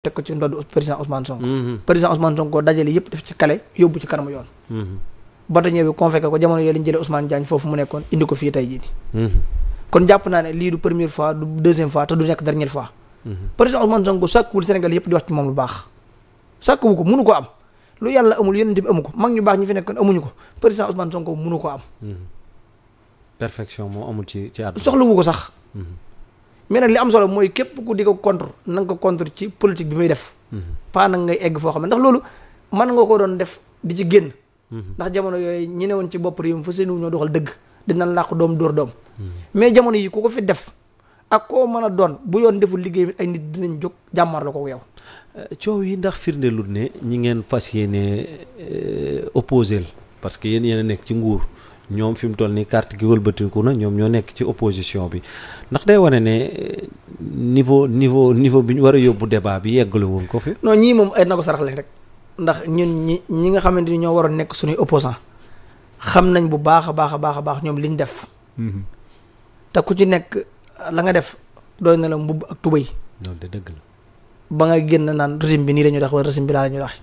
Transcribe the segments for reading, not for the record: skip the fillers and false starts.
teg ko ci ndodd président Ousmane Sonko. président Ousmane Sonko dajale yëpp def ci kale yóbbu ci kanamu yoon. bâtonnier bi convoqué ko jamono yooyu lañ jëlee Ousmane Diagne foofu mu nekkoon indi ko fii tey jii nii. kon jàpp naa ne lii du première fois du deuxième fois te du nekk dernière fois. président Ousmane Sonko sàkkuwul Sénégal yëpp di wax ci moom lu baax. sàkkuwu ko mënu ko am lu yàlla amul yonent bi amu ko mag ñu baax ñi fi nekkoon amuñu ko président Ousmane Sonko mënu ko am. perfection moo amul ci àdduna. soxlawu ko sax. mais nag li am solo mooy képp ku di ko contre na nga ko contre ci politique bi muy def. pas nag ngay egg foo xam ne ndax loolu mën nga ko doon def di ci génn. ndax jamono yooyu ñi ne woon ci bopp réew mi fa seenu ñoo doxal dëgg dina làqu doom dóor doom. mais jamono yi ku ko fi def ak koo mën a doon bu yoon deful liggéey bi ay nit dinañ jóg jàmmar la ko yow. coow yi ndax firndeelul ne ñi ngeen fas yéene opposé parce que yéen a nekk ci nguur. ñoom fi mu toll nii carte gi wëlbatiku na ñoom ñoo nekk ci opposition bi ndax day wane ne niveau bi ñu war a yóbbu débat bi yeggale woon ko fi. non ñii moom ay na ko sarax lañ rek ndax ñun ñi nga xamante ni ñoo waroon nekk suñuy opposant xam nañ bu baax a baax ñoom liñ def. te ku ci nekk la nga def doy na la mbubb ak tubéy. loolu de dëgg la. ba nga génn naan régime bi nii la ñuy wax wala régime bi laa la ñuy wax.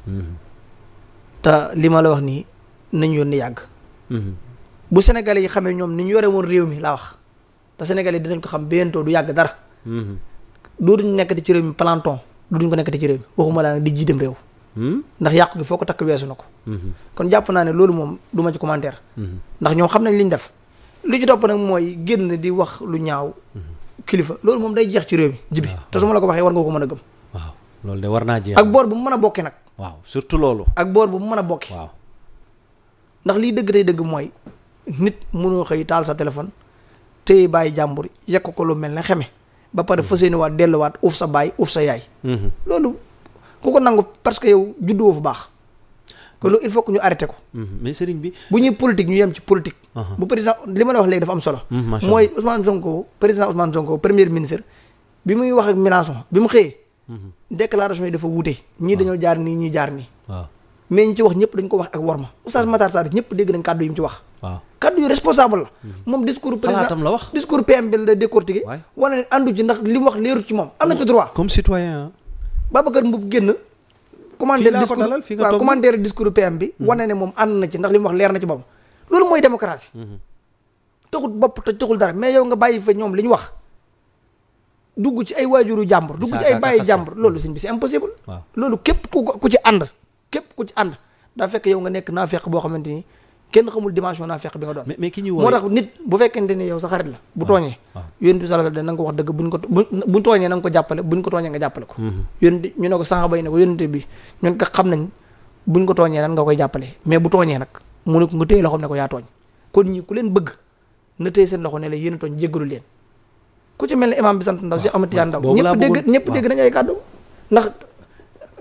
te li ma la wax nii nañ yónni yàgg. bu Sénégalais yi xamee ñoom ni ñu yore woon réew mi laa wax te Sénégalais yi dinañ ko xam bientôt du yàgg dara. dootuñu nekkati ci réew mi planton dootuñu ko nekkati ci réew mi waxuma laa nag di jiitam réew. ndax yàqu gi foo ko takk weesu na ko. kon jàpp naa ne loolu moom du ma ci commentaire. ndax ñoom xam nañ li ñu def. li ci topp nag mooy génn di wax lu ñaaw. kilifa loolu moom day jeex ci réew mi. jibi te su ma la ko waxee war nga ko mën a gëm. waaw loolu de war naa jeex. ak boor bu mu mën a bokkee nag. waaw surtout loolu. ak boor bu mu mën a bokkee. waaw ndax liy dëgg tey dëgg mooy. nit mënoo xëy taal sa téléphone téye bàyyi jàmbur yekk ko lu mel ne xeme ba pare fas yéene waat delluwaat uuf sa baay uuf sa yaay. loolu ku ko nangu parce que yow juddoo fu baax kon loolu il faut que ñu arrêté ko. mais sëriñ bi bu ñuy politique ñu yem ci politique. bu président li ma la wax léegi dafa am solo. mooy Ousmane Sonko président Ousmane Sonko premier ministre bi muy wax ak Mélenchon bi mu xëyee. déclaration yi dafa wuute. ñii dañoo jaar nii ñii jaar nii. waaw mais ñi ci wax ñëpp dañ ko wax ak worma Oustaz Matar Sarr ñëpp dégg nañ kàddu yi mu ci wax. waaw kaddu yu responsable la. moom discours président xalaatam la wax. discours PM bi la décortiqué. waay wane ne àndu ci ndax li mu wax leerut ci moom am na ci droit. comme citoyen. Babacar Mboup génn. commentaire discours PM bi. wane ne moom ànd na ci ndax li mu wax leer na ci boppam. loolu mooy démocratie. taxul bopp te taxul dara mais yow nga bàyyi fa ñoom li ñu wax. dugg ci ay waajuru jàmbur. dugg ci ay bàyyi jàmbur loolu si bi c'est impossible. waaw loolu képp ku ci ànd. képp ku ci ànd daa fekk yow nga nekk naa fekk boo xamante ni kenn xamul dimension naa fekk bi nga doon. mais ki ñu moo tax nit bu fekkente ni yow sa xarit la. bu tooñee. yonent bi sallallahu alayhi wasallam na nga ko wax dëgg buñ tooñee na nga ko jàppale buñ ko tooñee nga jàppale ko. yonent ñu ne ko saxaaba yi ne ko yonent bi ñun ko xam nañ buñ ko tooñee nan nga koy jàppale mais bu tooñee nag mu ne ko nga téye loxoom ne ko yaa tooñ kon ñi ku leen bëgg na téye seen loxo ne la yéen a tooñ jéggalu leen ku ci mel ne imam bi sant ndaw si Amady Ndaw ñëpp dégg nañ ay kàddu ndax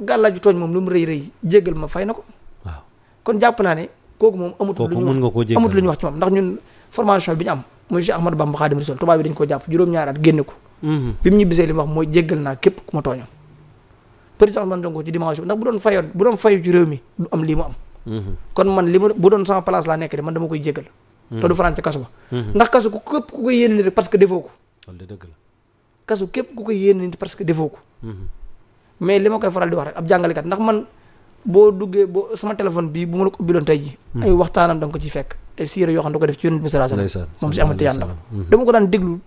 gàllaaju tooñ moom lu mu rëy jéggal ma fay na ko. waaw kon jàpp naa ne kooku moom amatul lu ñu wax ci moom ndax ñun formation bi ñu am muy Cheikh Ahmadou Bamba Khadim Rasoul tubaab bi dañ ko jàpp juróom-ñaari at génne ko. bi mu ñibbisee li mu wax mooy jéggal naa képp ku ma tooñoon. président Ousmane Sonko ci dimension ndax bu doon fayu ci réew mi du am lii mu am. kon man li ma bu doon sama place laa nekk de man dama koy jéggal. te du fanaan ci kasu ba. ndax kasu ku képp ku koy yéene nit parce que defoo ko. loolu de dëgg la. kasu képp ku koy yéene nit parce que defoo ko. mais li ma koy faral di wax rek ab jàngalekat ndax man boo duggee sama téléphone bii bu ma la ko ubbiloon tey ji ay waxtaanam da nga ko ci fekk ay siira yoo xam ne da ko def ci yonent bi sallallahu alayhi wasallam moom si Ahmad Tijaan Ndaw dama ko daan déglu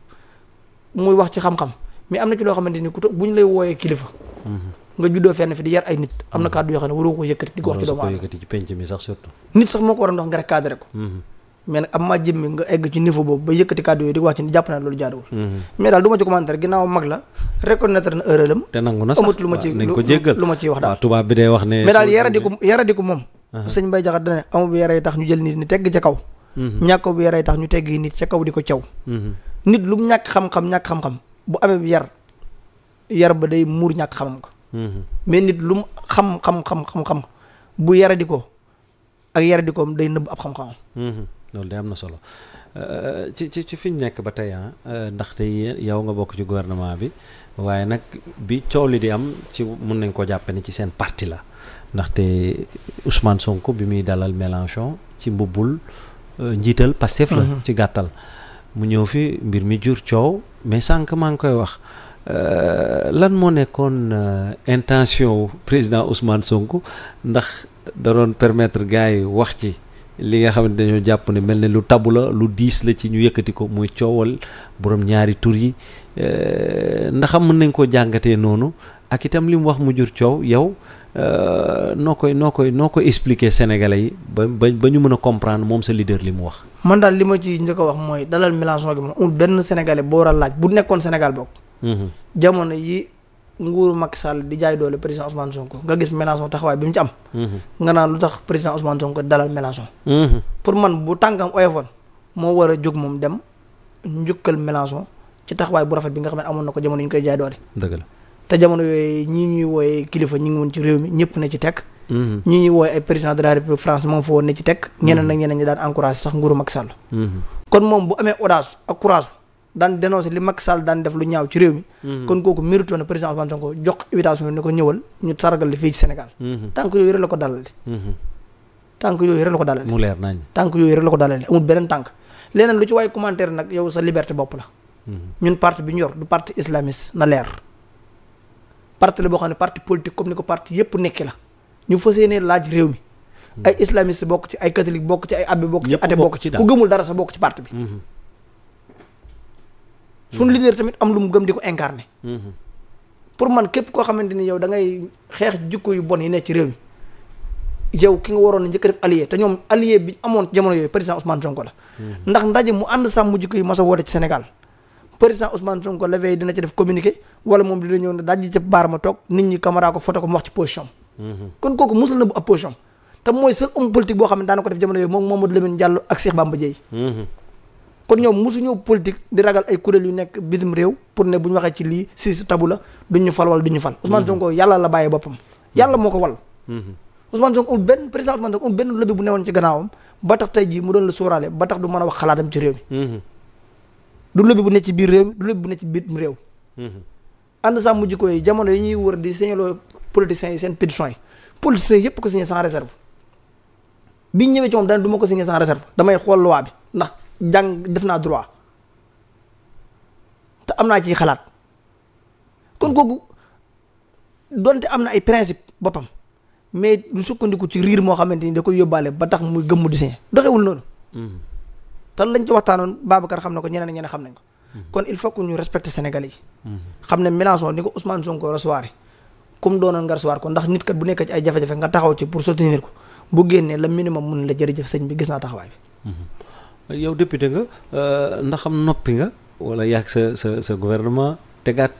muy wax ci xam-xam mais am na ci loo xamante ni bu ñu lay wooyee kilifa nga juddoo fenn fi di yar ay nit am na kàddu yoo xam ne waroo ko yëkkati di ko wax ci doomu aadama ci penc mi sax surtout nit sax moo ko war a ndox nga rek cadré ko mais nag am maa jëmmi nga egg ci niveau boobu ba yëkkati kàddu yooyu di wax ci ni jàpp naa loolu jaaduwul mais daal du ma ci commentaire ginnaaw mag la reconnaître na erreur am te nangu na sax amut lu ma ci nañ ko jéggal lu ma ciy wax daal tubaab bi day wax ne mais daal yaradiku moom sëñ Mbaye Jaxate dane amu bu yaree tax ñu jël nit ni tegg ca kaw ñàkk bu yaree tax ñu tegg nit ca kaw di ko caw nit lu mu ñàkk xam-xam bu amee bi yar ba day muur ñàkk xamam ko mais nit lu mu xam bu yaradikoo ak yaradikoom day nëbb ab xam-xamam loolu de am na solo ci fi ñu nekk ba tey ndaxte yow nga bokk ci gouvernement bi waaye nag bi coow li di am ci mun nañ ko jàppe ne ci seen parti la ndaxte Ousmane Sonko bi muy dalal Mélenchon ci mbubbul njiital Pastef la ci gàttal mu ñëw fi mbir mi jur coow mais sànq maa ngi koy wax lan moo nekkoon intention président Ousmane Sonko ndax da doon permettre gars yi wax ci li nga xamante dañoo jàpp ne mel ne lu tabu la lu diis la ci ñu yëkkati ko muy coowal borom ñaari tur yi ndax mën nañ koo jàngatee noonu ak itam li mu wax mu jur coow yow noo koy expliquer Sénégalais yi ba ñu mën a comprendre moom sa leader li mu wax. man daal li ma ci njëkk a wax mooy dalal Mélenchon gi moom amul benn Sénégalais boo war a laaj bu nekkoon Sénégal bokk. jamono yi nguuru Macky Sall di jaay doole président Ousmane Sonko nga gis Mélenchon taxawaay bi mu ci am. nga naan lu tax président Ousmane Sonko dalal Mélenchon. pour man bu tànkam oyofoon moo war a jóg moom dem njukkal Mélenchon ci taxawaay bu rafet bi nga xam ne amoon na ko jamono yi ñu koy jaay doole. dëgg la te jamono yooyu ñii ñuy wooyee kilifa ñi ngi woon ci réew mi ñëpp na ci tekk. ñii ñuy wooyee ay président de la République France moom fa woon ne ci tekk. ñeneen ak ñeneen ñi daan encouragé sax nguuru Macky Sall. kon moom bu amee audace ak courage daan dénoncé li Macky Sall daan def lu ñaaw ci réew mi. kon kooku mérite na président Ousmane Sonko jox invitation ni ko ñëwal ñu sargal li fii ci Sénégal. tànk yooyu rek la ko dalale. tànk yooyu rek la ko dalale. mu leer nañ. tànk yooyu rek la ko dalale amul beneen tànk leneen lu ci waay commentaire nag yow sa liberté bopp la. ñun parti bi ñu yor du parti islamiste na leer. parti la boo xam ne parti politique comme ni ko parti yépp nekki la ñu fas yéene laaj réew mi ay islamiste bokk ci ay catholique bokk ci ay abbé bokk ci athée bokk ci ku gëmul dara sa bokk ci parti bi suñu leader tamit am lu mu gëm di ko incarné pour man képp koo xamante ni yow da ngay xeex jikko yu bon yi nekk ci réew mi yow ki nga waroon a njëkk a def allié te ñoom allié bi amoon jamono yooyu président Ousmane Sonko la ndax ndaje mu ànd sàmm jikko yi mas a woote ci Sénégal président Ousmane Sonko la veille dina ci def communiqué wala moom dina ñëw ne dajji ca baar ma toog nit ñi caméra ko photo ko mu wax ci position kon kooku musul na bu ab position te mooy seul homme politique boo xam ne daana ko def jamono yooyu moom Mamadou Lamine Diallo ak Cheikh Bamba Dièye kon ñoom musu ñëw politique di ragal ay kuréel yu nekk bitim réew pour ne bu ñu waxee ci lii si tabu la duñ ñu fal wala duñ ñu fal Ousmane Sonko yàlla la bàyyee boppam yàlla moo ko wal Ousmane Sonko amul benn président Ousmane Sonko amul benn lobby bu newoon ci gannaawam ba tax tey jii mu doon la sóoraale ba tax du mën a wax xalaatam ci réew mi du lobby bu nekk ci biir réew mi du lobby bu nekk ci biir réew ànd sàmm jikko yi jamono yi ñuy wër di signaloo politiciens yi seen pétition yi politiciens yëpp ko signé sans réserve biñ ñëwee ci moom daan du ma ko signé sans réserve damay xool loi bi ndax jàng def naa droit te am naa ci xalaat kon kooku donte am na ay principe boppam mais du sukkandiku ci riir moo xamante ni da koy yóbbaale ba tax muy gëmmu di signé doxewul noonu te lañ ci waxtaanoon Babacar xam na ko ñeneen ak ñeneen xam nañ ko kon il faut que ñu respecter Sénégalais yi xam ne Mélenchon ni ko Ousmane Sonko recevoir comme doonoon nga recevoir ko ndax nit kat bu nekk ci ay jafe-jafe nga taxaw ci pour soutenir ko bu génnee le minimum mun la jërëjëf sëñ bi gis naa taxawaay bi yow député nga ndax am noppi nga wala yàgg sa gouvernement tegaat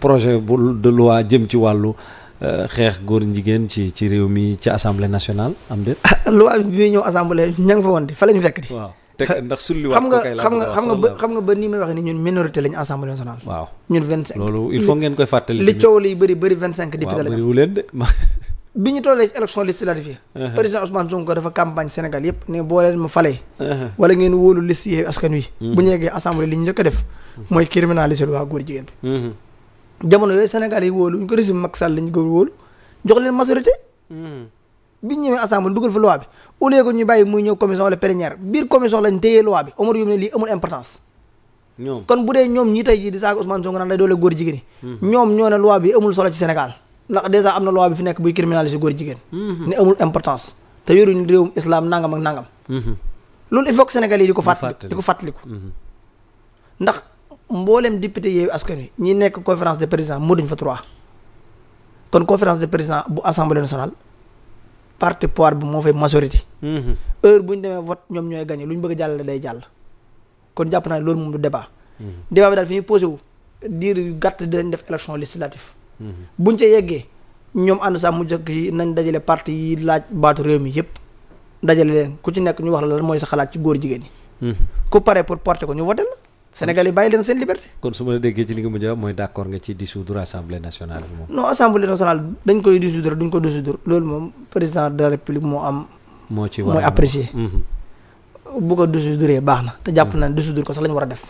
projet bu de loi jëm ci wàllu xeex góor jigéen ci réew mi ci assemblée nationale am déet. loi bi muy ñëw assemblée ña nga fa woon di fa la ñu fekk di. waaw te ndax sulli wax ko kay xam nga ba nii may waxee ni ñun minorité lañu assemblée nationale. waaw ñun 25. loolu il faut ngeen koy fàttali. li coow li bëri 25 député la. waaw bëriwu leen de. bi ñu tollee ci élection législative yi. président Ousmane Sonko dafa campagne Sénégal yëpp ne boo leen ma falee. wala ngeen wóolu liste yi askan wi. bu ñu yeggee assemblée li ñu njëkk a def. mooy criminaliser waa góor jigéen bi. jamono yooyu Sénégal yi wóolu ñu ko régime Macky Sall lañu ko wóolu jox leen majorité. bi ñu ñëwee assemblée dugal fa loi bi au lieu que ñu bàyyi muy ñëw commission wala plénière biir commission lañ téye loi bi Omar Youm ne lii amul importance. ñoom kon bu dee ñoom ñi tey jii di saaga Ousmane Sonko naan day doole góor jigéen yi. ñoom ñoo ne loi bi amul solo ci Sénégal ndax dèjà am na loi bi fi nekk buy criminaliser góor jigéen. ne amul importance te yoruñu réewum islam nangam ak nangam. loolu il faut que Sénégal yi di ko fàttaliku. ndax mboolem député Yewwi Askan Wi ñi nekk conférence de président moo duñ fa 3 kon conférence de président bu assemblée nationale parti pouvoir bi moo fay majorité. heure bu ñu demee vote ñoom ñooy gagné lu ñu bëgg a jàllale day jàll. kon jàpp naa ne loolu moom du débat. débat bi daal fi ñuy posé wu diir yu gàtt dañ def élection législative. buñ ca yeggee ñoom ànd sax mu jëkk yi nañ dajale parti yi laaj baatu réew mi yëpp dajale leen ku ci nekk ñu wax la lan mooy sa xalaat ci góor jigéen ñi. ku pare pour porter ko ñu voté la. Sénégal yi bàyyi leen seen liberté. kon su ma la déggee ci li nga mujj a wax mooy d'accord nga ci dissoudre assemblée nationale bi moom. non assemblée nationale dañ koy dissoudre duñ ko dissoudre loolu moom président de la république moo am. moo ci mooy apprécier. bu ko dissoudre baax na te jàpp na dissoudre ko sax la ñu war a def.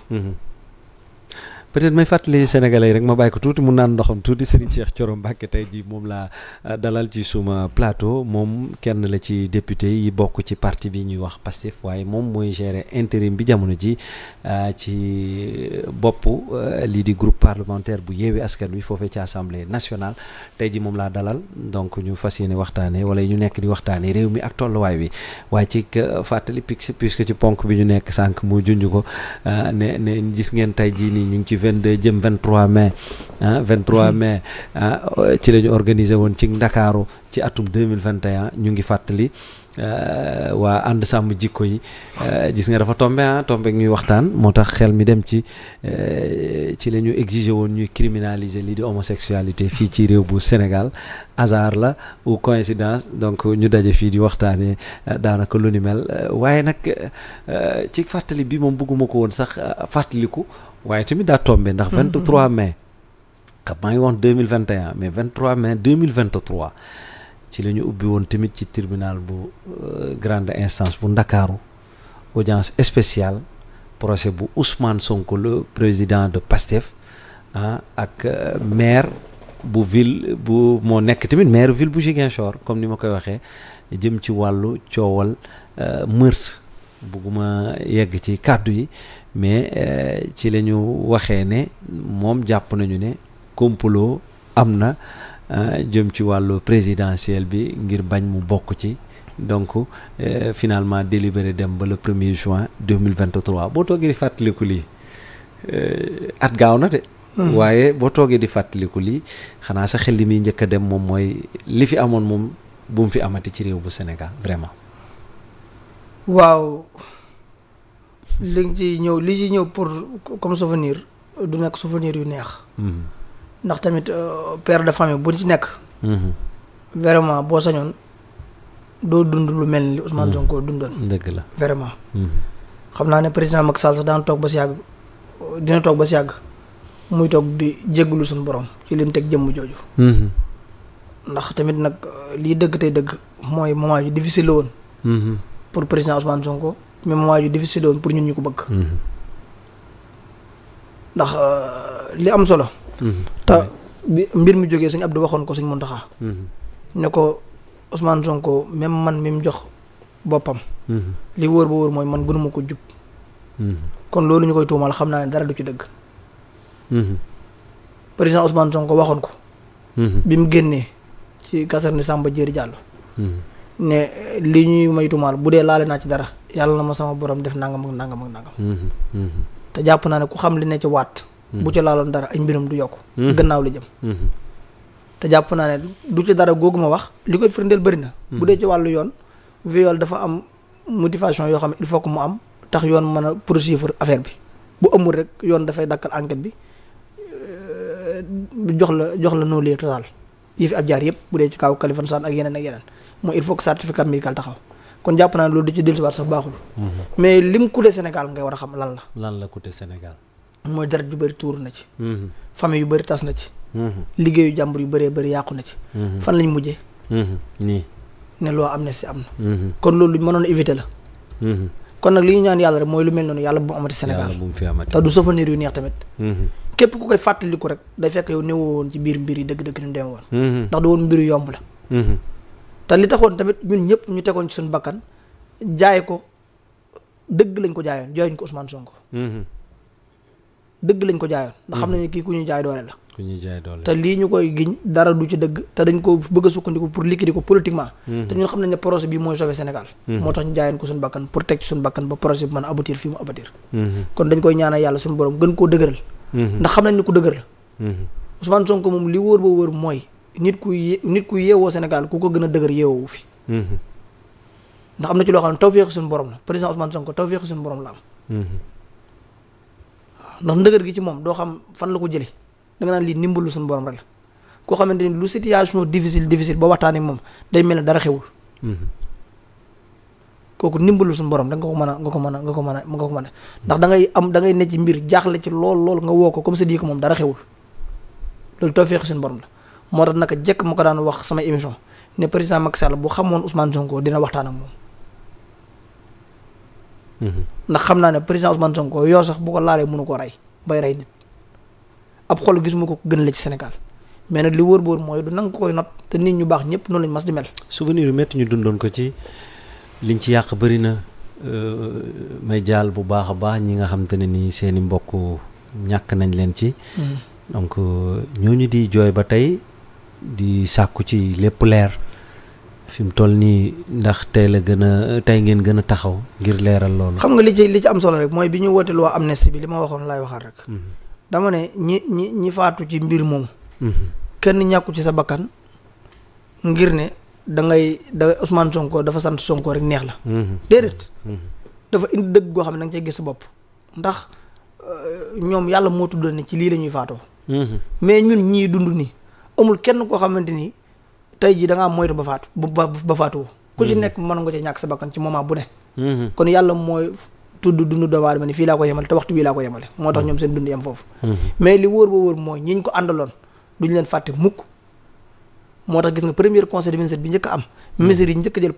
peut-être may fàttali Sénégalais yi rek ma bàyyi ko tuuti mu naan ndoxam tuuti Serigne Cheikh Thioro Mbacké tey jii moom laa dalal ci suma plateau moom kenn la ci député yi bokk ci parti bi ñuy wax Pastef waaye moom mooy gérer intérim bi jamono ji ci bopp lii di groupe parlementaire bu Yewwi Askan Wi foofee ci assemblée nationale tey ji moom laa dalal donc ñu fas yéene waxtaanee wala ñu nekk di waxtaanee réew mi ak tolluwaay bi waaye ci fàttali puisque ci ponk bi ñu nekk sànq mu junj ko ne gis ngeen tey jii nii ñu ngi ci 22 jëm 23 mai 23 mai ci la ñu organisé woon ci Ndakaaru ci atum 2021 ñu ngi fàttali waa ànd sàmm jikko yi gis nga dafa tombé ñuy waxtaan moo tax xel mi dem ci la ñu exigé woon ñuy criminaliser lii di homosexualité fii ci réew bu Sénégal hasard la ou coïncidence donc ñu daje fii di waxtaanee daanaka lu ni mel waaye nag ci fàttali bi moom bëgguma ko woon sax fàttaliku waaye tamit daa tombé ndax 23 mai xam maa ngi wax 2021 mais 23 mai 2023 ci la ñu ubbi woon tamit ci tribunal bu grande instance bu Ndakaaru audience spéciale procès bu Ousmane Sonko le président de Pastef ak maire bu ville bu moo nekk tamit maire ville bu Ziguinchor comme ni ma koy waxee jëm ci wàllu coowal mërs bugguma yegg ci kàddu yi mais ci la ñu waxee ne moom jàpp nañu ne complot am na jëm ci wàllu présidentiel bi ngir bañ mu bokk ci donc finalement délibéré dem ba le 1er juin 2023 boo toogee di fàttaliku lii at gaaw na de waaye boo toogee di fàttaliku lii xanaa sa xel li muy njëkk a dem moom mooy li fi amoon moom bu mu fi amati ci réew bu Sénégal vraiment waaw li ci ñëw pour comme souvenir du nekk souvenir yu neex ndax tamit père de famille bu ci nekk vraiment boo sañoon doo dund lu mel ni Ousmane Sonko dundoon dëgg la vraiment xam naa ne président Macky Sall sax dina toog ba si yàgg muy toog di jégglu suñu borom ci lim teg jëmm jooju ndax tamit nag lii dëgg tey dëgg mooy moment yu difficile la woon pour président Ousmane Sonko mais moment yu difficile la woon pour ñun ñu ko bëgg ndax li am solo te bi mbir mi jógee sëñ Abdou waxoon ko sëñ Mountakha ne ko Ousmane Sonko même man mi mu jox boppam li wóor ba wóor mooy man gënuma ko jub kon loolu ñu koy tuumal xam naa ne dara du ci dëgg président Ousmane Sonko waxoon ko bi mu génnee ci caserne Samba Diéry Diallo ne li ñuy may tuumal bu dee laale naa ci dara yàlla na ma sama borom def nangam ak nangam ak nangam te jàpp naa ne ku xam li ne ci waat bu ci laaloon dara ay mbiram du yokk gannaaw li jëm te jàpp naa ne du ci dara googu ma wax li koy firndeel bëri na bu dee ci wàllu yoon viol dafa am motivation yoo xam ne il faut que mu am tax yoon mën a poursuivre affaire bi bu amul rek yoon dafay dakkal enquête bi jox la non-lieu total yi fi ab jaar yëpp bu dee ci kaw Khalifa Sall ak yeneen mooy il faut que certificat médical taxaw kon jàpp naa ne loolu du ci dellusiwaat sax baaxul mais lim coûté Sénégal ngay war a xam lan la coûté Sénégal mooy dara ju bëri tuur na ci famille yu bëri tas na ci liggéeyu jàmbur yu bëree bëri yàqu na ci fan lañ mujjee nii ne loo amnistie am na kon loolu luñ mënoon éviter la kon nag li ñu ñaan yàlla rek mooy lu mel noonu yàlla bu mu amati Sénégal te du souvenir yu neex tamit képp ku koy fàttaliku rek day fekk yow néewoo woon ci biir mbir yi dëgg-dëgg ñu dem woon ndax du woon mbiru yomb la te li taxoon tamit ñun ñëpp ñu tegoon ci suñu bakkan jaay ko dëgg lañ ko jaayoon jaayuñ ko Ousmane Sonko dëgg lañ ko jaayoon ndax xam nañu kii ku ñuy jaay doole la te lii ñu koy giñ dara du ci dëgg te dañ ko bëgg a sukkandiku pour liquider ko politiquement te ñun xam nañ ne projet bi mooy sauver Sénégal moo tax ñu jaayoon ko suñu bakkan pour teg ci suñu bakkan ba projet bi mën a aboutir fii mu aboutir kon dañ koy ñaanal yàlla suñu borom gën koo dëgëral ndax xam nañ ne ku dëgër la Ousmane Sonko moom li wóor ba wóor mooy nit ku yeewoo Sénégal ku ko gën a dëgër yeewoo fi ndax am na ci loo xam ne tawfeexu suñu borom la président Ousmane Sonko tawfeexu suñu borom la am ndax ndëgër gi ci moom doo xam fan la ko jëlee da nga naan lii ndimbalu suñu borom rek la koo xamante ni lu situation difficile ba waxtaan ak moom day mel ne dara xewul kooku ndimbalu suñu borom da nga ko mën a ndax da ngay ne ci mbir jaaxle ci lool nga woo ko comme ça di ko moom dara xewul loolu tawfeexu suñu borom la moo tax naka jekk ma ko daan wax sama émission ne président Macky Sall bu xamoon Ousmane Sonko dina waxtaan ak moom ndax xam naa ne président Ousmane Sonko yoo sax bu ko laalee mënu ko rey bay rey nit ab xol gisuma ko gën la ci Sénégal mais nag li wóor boor mooy du nangu ko koy not te nit ñu baax ñëpp noonu lañ mas di mel. souvenir yu métti ñu dundoon ko ci liñ ci yàq bëri na may jaal bu baax a baax ñi nga xam te ne nii seen i mbokk ñàkk nañ leen ci. donc ñooñu di jooy ba tey di sàkku ci lépp leer fi mu toll nii ndax tey ngeen gën a taxaw ngir leeral loolu. xam nga li ci am solo rek mooy bi ñu woote loi amnistie bi li ma waxoon laay waxaat rek. dama ne ñi faatu ci mbir moom. kenn ñàkku ci sa bakkan ngir ne da Ousmane Sonko dafa sant Sonko rek neex la. déedéet. dafa indi dëgg goo xam ne da nga cay gis sa bopp ndax ñoom yàlla moo tudd ne ci lii la ñuy faatoo. mais ñun ñii dund nii amul kenn koo xamante ni tey jii da ngaa moytu ba faatu ba faatu ku ci nekk mën nga ci ñàkk sa bakkan ci moment bu ne. kon yàlla mooy tudd dund doomu aadama ni fii laa ko yemale te waxtu bii laa ko yemale moo tax ñoom seen dund yem foofu. mais li wóor ba wóor mooy ñiñ ko àndaloon duñ leen fàtte mukk moo tax gis nga premier conseil des ministres bi njëkk a am. ministres yi njëkk a jël